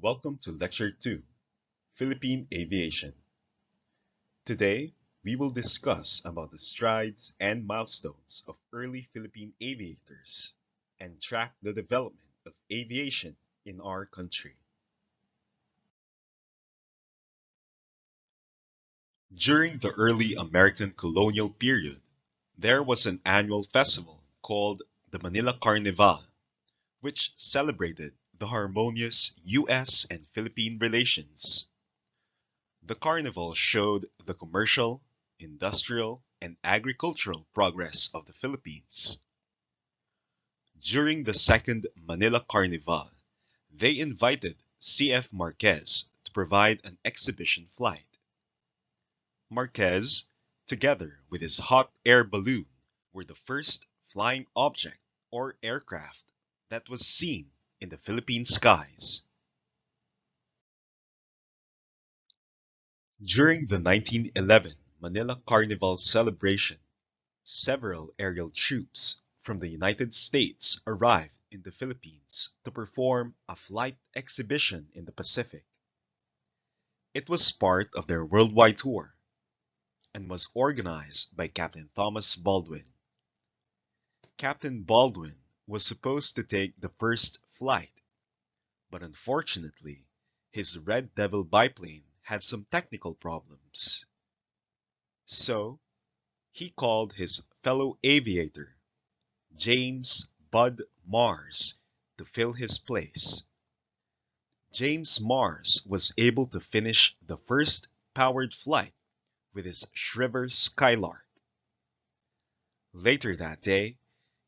Welcome to Lecture 2, Philippine Aviation. Today, we will discuss about the strides and milestones of early Philippine aviators and track the development of aviation in our country. During the early American colonial period, there was an annual festival called the Manila Carnival, which celebrated the harmonious U.S. and Philippine relations. The carnival showed the commercial, industrial, and agricultural progress of the Philippines. During the second Manila Carnival, they invited C.F. Marquez to provide an exhibition flight. Marquez, together with his hot air balloon, were the first flying object or aircraft that was seen in the Philippine skies. During the 1911 Manila Carnival celebration, several aerial troops from the United States arrived in the Philippines to perform a flight exhibition in the Pacific. It was part of their worldwide tour and was organized by Captain Thomas Baldwin. Captain Baldwin was supposed to take the first flight, but unfortunately, his Red Devil biplane had some technical problems. So, he called his fellow aviator, James "Bud" Mars, to fill his place. James Mars was able to finish the first powered flight with his Shriver Skylark. Later that day,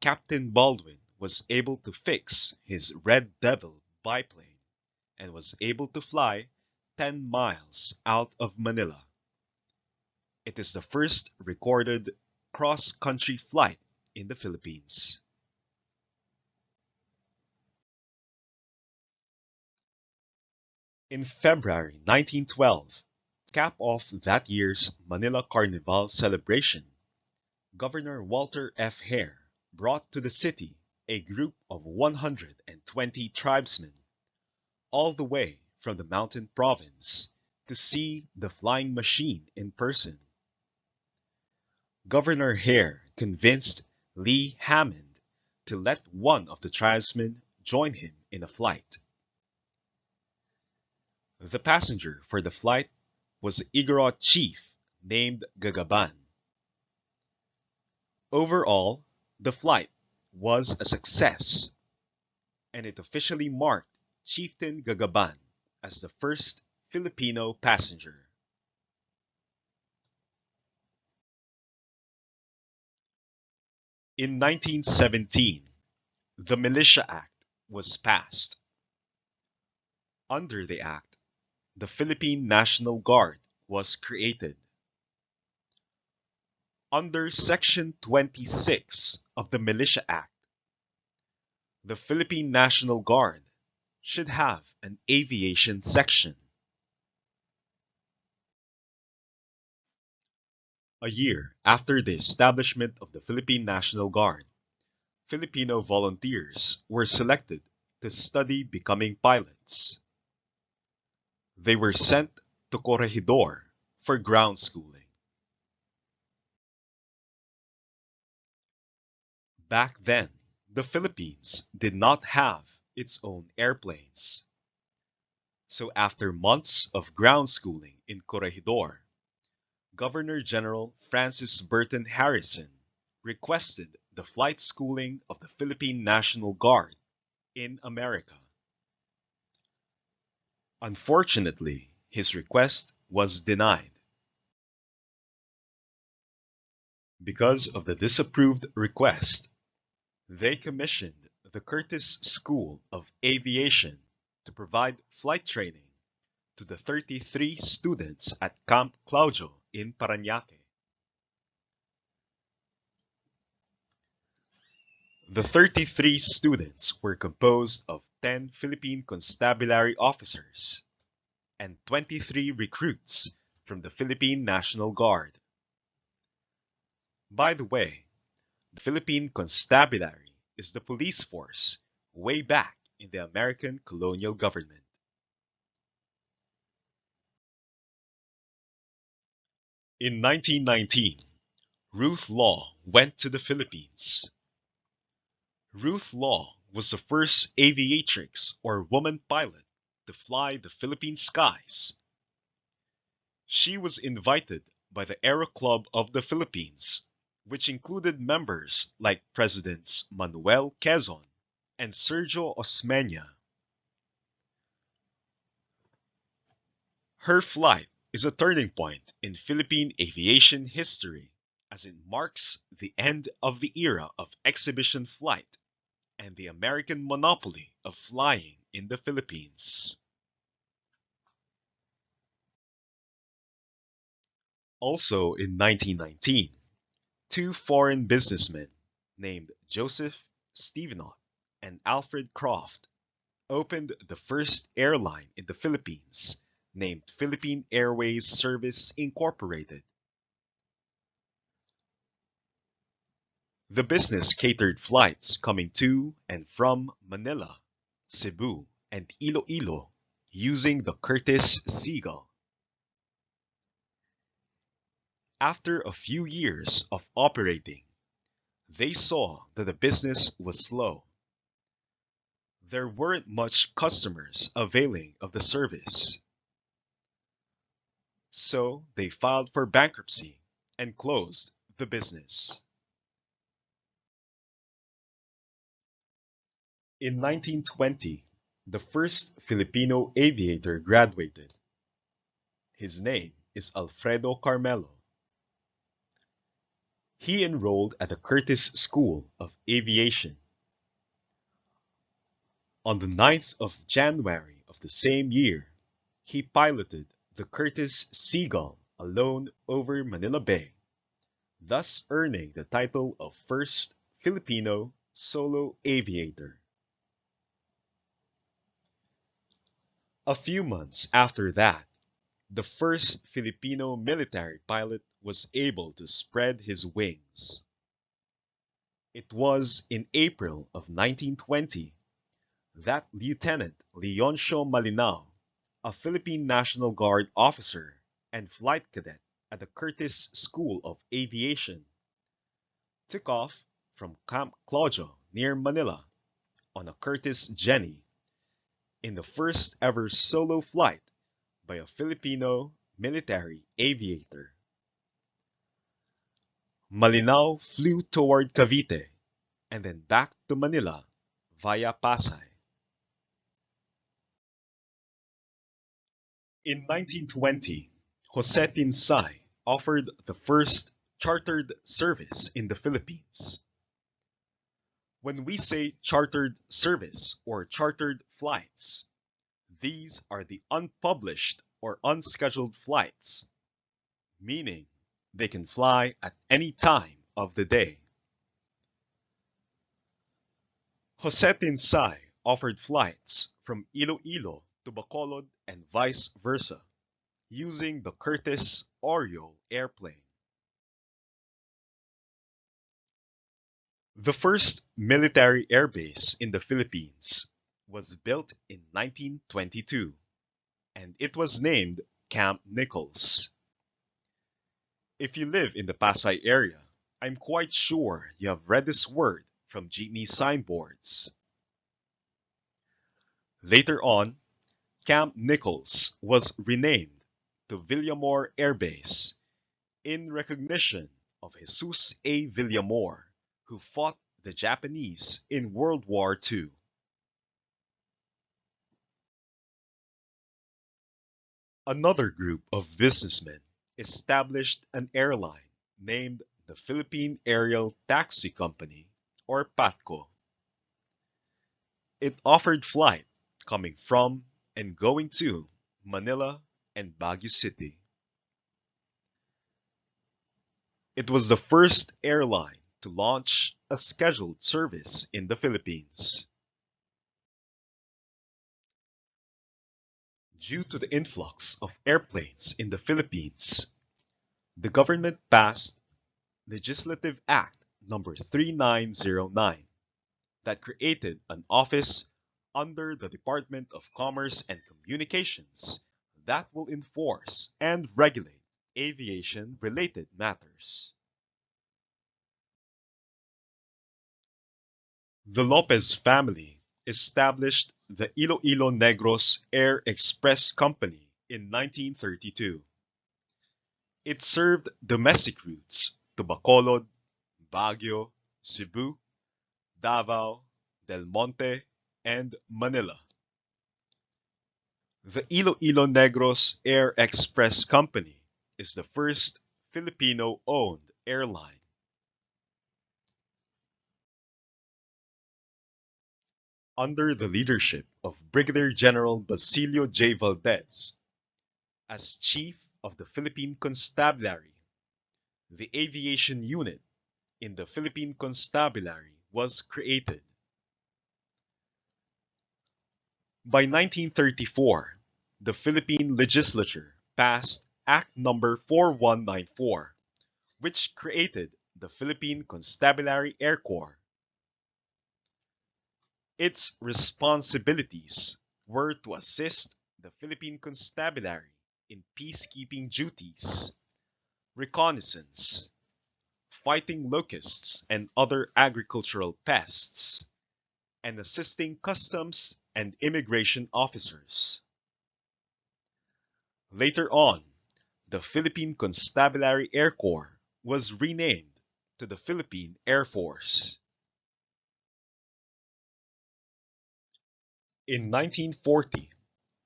Captain Baldwin was able to fix his Red Devil biplane and was able to fly 10 miles out of Manila. It is the first recorded cross-country flight in the Philippines. In February 1912, to cap off that year's Manila Carnival celebration, Governor Walter F. Hare brought to the city a group of 120 tribesmen, all the way from the Mountain Province, to see the flying machine in person. Governor Hare convinced Lee Hammond to let one of the tribesmen join him in a flight. The passenger for the flight was an Igorot chief named Gagaban. Overall, the flight was a success, and it officially marked Chieftain Gagaban as the first Filipino passenger. In 1917, the Militia Act was passed. Under the act, the Philippine National Guard was created. Under Section 26 of the Militia Act, the Philippine National Guard should have an aviation section. A year after the establishment of the Philippine National Guard, Filipino volunteers were selected to study becoming pilots. They were sent to Corregidor for ground schooling. Back then, the Philippines did not have its own airplanes. So after months of ground schooling in Corregidor, Governor General Francis Burton Harrison requested the flight schooling of the Philippine National Guard in America. Unfortunately, his request was denied. Because of the disapproved request, they commissioned the Curtis School of Aviation to provide flight training to the 33 students at Camp Claudio in Parañaque. The 33 students were composed of 10 Philippine Constabulary officers and 23 recruits from the Philippine National Guard. By the way, the Philippine Constabulary is the police force way back in the American colonial government. In 1919, Ruth Law went to the Philippines. Ruth Law was the first aviatrix or woman pilot to fly the Philippine skies. She was invited by the Aero Club of the Philippines, which included members like Presidents Manuel Quezon and Sergio Osmeña. Her flight is a turning point in Philippine aviation history as it marks the end of the era of exhibition flight and the American monopoly of flying in the Philippines. Also in 1919, two foreign businessmen named Joseph Stevenot and Alfred Croft opened the first airline in the Philippines named Philippine Airways Service Incorporated. The business catered flights coming to and from Manila, Cebu, and Iloilo using the Curtiss Seagull. After a few years of operating, they saw that the business was slow. There weren't much customers availing of the service. So they filed for bankruptcy and closed the business. In 1920, the first Filipino aviator graduated. His name is Alfredo Carmelo. He enrolled at the Curtis School of Aviation. On the 9th of January of the same year, he piloted the Curtiss Seagull alone over Manila Bay, thus earning the title of first Filipino solo aviator. A few months after that, the first Filipino military pilot was able to spread his wings. It was in April of 1920 that Lieutenant Leoncio Malinao, a Philippine National Guard officer and flight cadet at the Curtis School of Aviation, took off from Camp Claudio near Manila on a Curtiss Jenny in the first ever solo flight by a Filipino military aviator. Malinao flew toward Cavite and then back to Manila via Pasay. In 1920, Jose Tinsay offered the first chartered service in the Philippines. When we say chartered service or chartered flights, these are the unpublished or unscheduled flights, meaning they can fly at any time of the day. Jose Tinsay offered flights from Iloilo to Bacolod and vice versa, using the Curtiss Oreo airplane. The first military airbase in the Philippines was built in 1922, and it was named Camp Nichols. If you live in the Pasay area, I'm quite sure you have read this word from jeepney signboards. Later on, Camp Nichols was renamed to Villamor Air Base in recognition of Jesus A. Villamor, who fought the Japanese in World War II. Another group of businessmen established an airline named the Philippine Aerial Taxi Company, or PATCO. It offered flight coming from and going to Manila and Baguio City. It was the first airline to launch a scheduled service in the Philippines. Due to the influx of airplanes in the Philippines, the government passed Legislative Act number 3909 that created an office under the Department of Commerce and Communications that will enforce and regulate aviation-related matters. The Lopez family established the Iloilo Negros Air Express Company in 1932. It served domestic routes to Bacolod, Baguio, Cebu, Davao, Del Monte, and Manila. The Iloilo Negros Air Express Company is the first Filipino-owned airline. Under the leadership of Brigadier General Basilio J. Valdez as Chief of the Philippine Constabulary, the aviation unit in the Philippine Constabulary was created. By 1934, the Philippine Legislature passed Act No. 4194, which created the Philippine Constabulary Air Corps. Its responsibilities were to assist the Philippine Constabulary in peacekeeping duties, reconnaissance, fighting locusts and other agricultural pests, and assisting customs and immigration officers. Later on, the Philippine Constabulary Air Corps was renamed to the Philippine Air Force. In 1940,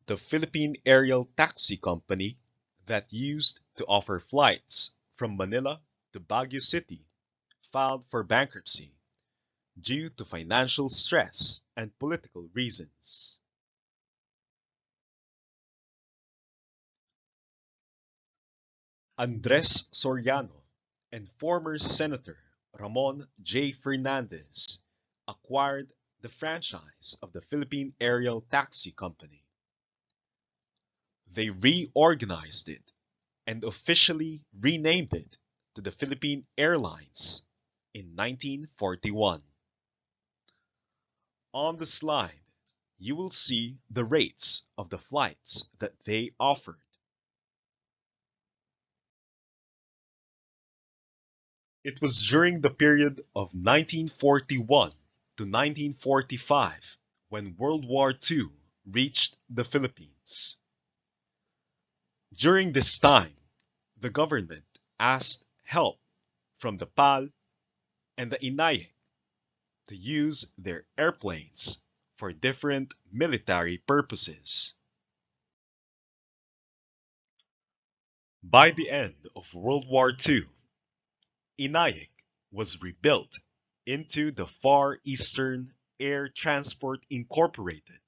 the Philippine Aerial Taxi Company that used to offer flights from Manila to Baguio City filed for bankruptcy due to financial stress and political reasons. Andres Soriano and former Senator Ramon J. Fernandez acquired the franchise of the Philippine Aerial Taxi Company. They reorganized it and officially renamed it to the Philippine Airlines in 1941. On the slide, you will see the rates of the flights that they offered. It was during the period of 1941 to 1945 when World War II reached the Philippines. During this time, the government asked help from the PAL and the INAIEC to use their airplanes for different military purposes. By the end of World War II, INAIEC was rebuilt into the Far Eastern Air Transport Incorporated.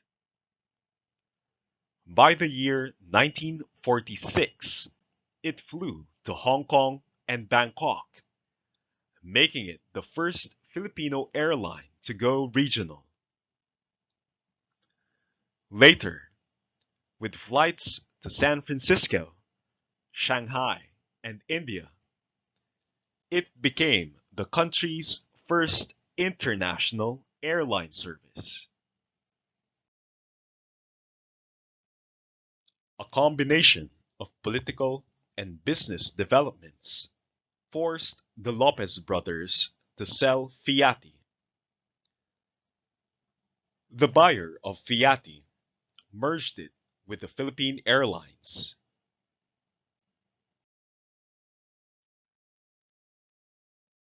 By the year 1946, it flew to Hong Kong and Bangkok, making it the first Filipino airline to go regional. Later, with flights to San Francisco, Shanghai, and India, it became the country's first international airline service. A combination of political and business developments forced the Lopez brothers to sell Fiati. The buyer of Fiati merged it with the Philippine Airlines.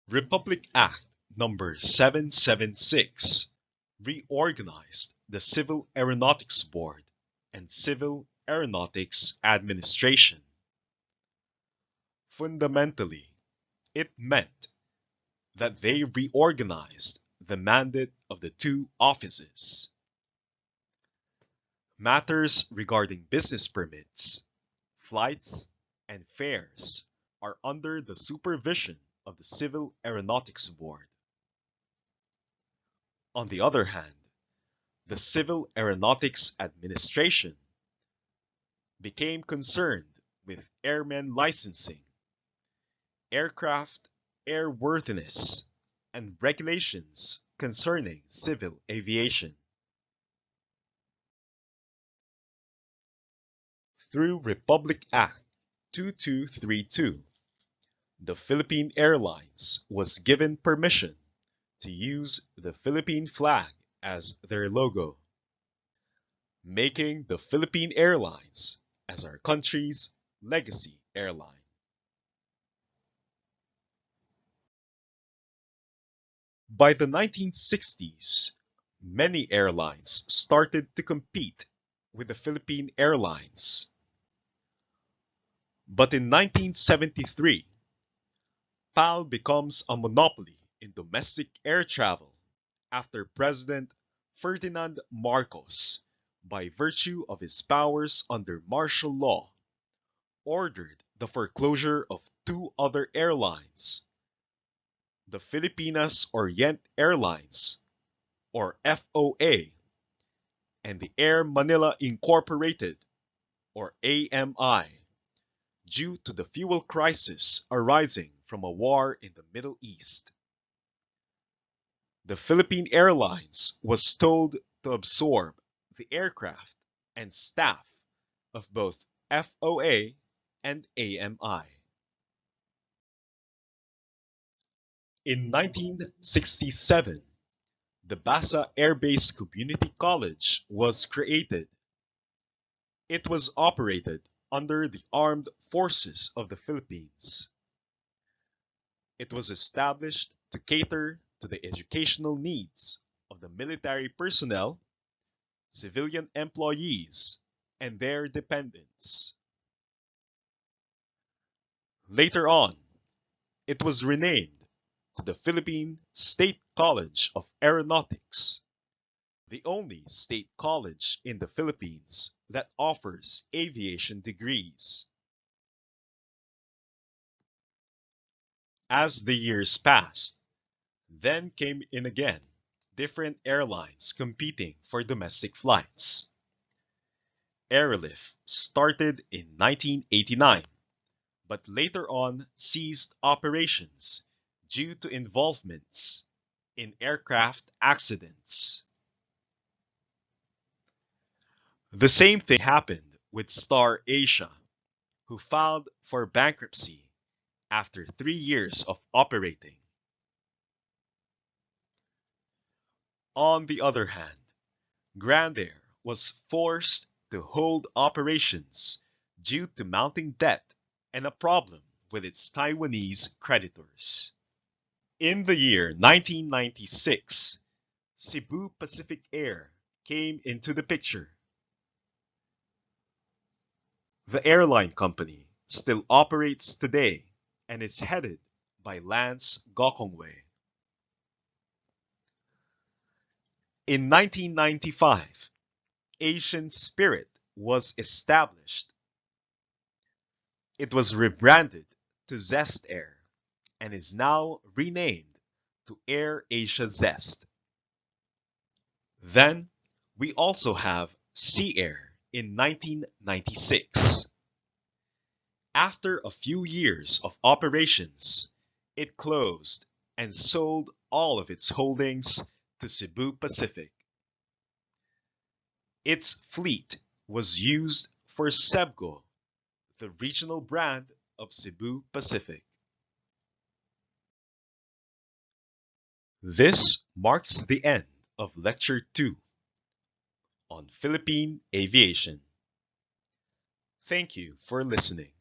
Republic Act No. 776 reorganized the Civil Aeronautics Board and Civil Aeronautics Administration. Fundamentally, it meant that they reorganized the mandate of the two offices. Matters regarding business permits, flights, and fares are under the supervision of the Civil Aeronautics Board. On the other hand, the Civil Aeronautics Administration became concerned with airmen licensing, aircraft airworthiness, and regulations concerning civil aviation. Through Republic Act 2232, the Philippine Airlines was given permission to use the Philippine flag as their logo, making the Philippine Airlines as our country's legacy airline. By the 1960s, many airlines started to compete with the Philippine Airlines. But in 1973, PAL becomes a monopoly in domestic air travel after President Ferdinand Marcos, by virtue of his powers under martial law, ordered the foreclosure of two other airlines, the Filipinas Orient Airlines, or FOA, and the Air Manila Incorporated, or AMI, due to the fuel crisis arising from a war in the Middle East. The Philippine Airlines was told to absorb the aircraft and staff of both FOA and AMI. In 1967, the Basa Air Base Community College was created. It was operated under the Armed Forces of the Philippines. It was established to cater to the educational needs of the military personnel, civilian employees, and their dependents. Later on, it was renamed to the Philippine State College of Aeronautics, the only state college in the Philippines that offers aviation degrees. As the years passed, then came in again different airlines competing for domestic flights. Aerolif started in 1989, but later on ceased operations due to involvements in aircraft accidents. The same thing happened with Star Asia, who filed for bankruptcy after 3 years of operating. On the other hand, Grandair was forced to hold operations due to mounting debt and a problem with its Taiwanese creditors. In the year 1996, Cebu Pacific Air came into the picture. The airline company still operates today and is headed by Lance Gokongwei. In 1995, Asian Spirit was established. It was rebranded to Zest Air and is now renamed to Air Asia Zest. Then we also have Sea Air in 1996. After a few years of operations, it closed and sold all of its holdings to Cebu Pacific. Its fleet was used for Cebgo, the regional brand of Cebu Pacific. This marks the end of Lecture 2 on Philippine Aviation. Thank you for listening.